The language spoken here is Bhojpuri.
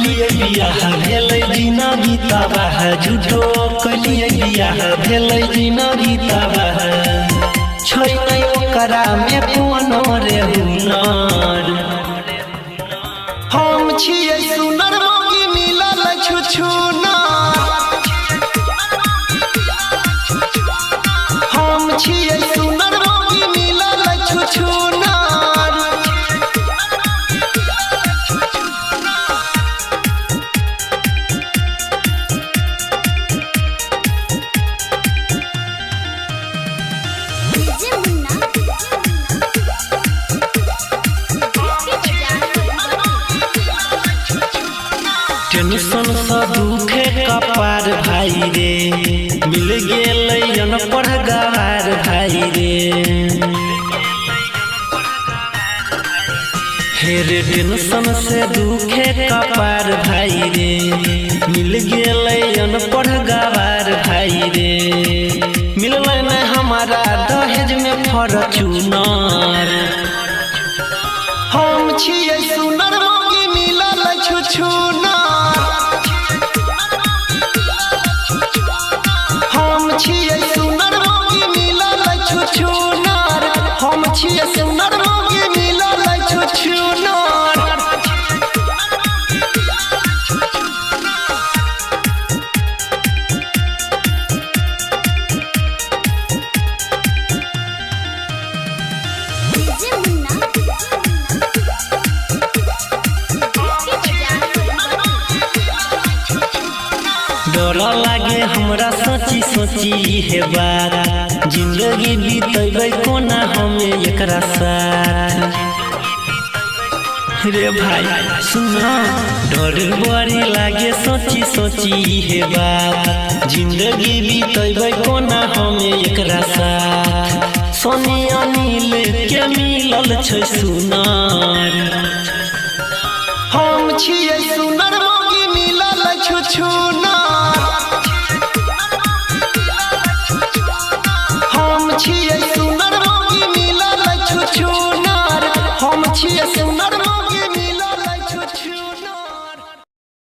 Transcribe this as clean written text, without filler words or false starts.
कलिए बियाह भेलै जिंदगी तबाह झूठो कलिए बियाह भेलै जिंदगी तबाह छै नै ओकरा में कोनो रे हुनर हम छियै सुनर मोगी मिलल छुछुना हम छियै सुनर मोगी मिलल छुछुना टेंशन सा दुखे कपार भाई रे मिल गेलै अनपढ़ गवार भाई रे हेरे टेंशन से दुखे कपार भाई रे मिल गेलै अनपढ़ गवार भाई रे मिललै न हमारा दहेज में फॉर्च्यूनर हम छियै सुनर मोगी मिलल छुछुना हम छियै सुनर मोगी मिलल छुछुनर हम छियै सुनर मोगी मिलल छुछुनर डर लागे हमरा सोची सोची हे बात जिंदगी बीतेबै कोना हमें एकरा साथ रे भाई सुना डर बड़ी लागे सोची सोची हे बात जिंदगी बीतेबै कोना हमें एकरा साथ सोनी अनिल के मिलल छै सुनार हम छियै सुनर मोगी मिलल छुछुन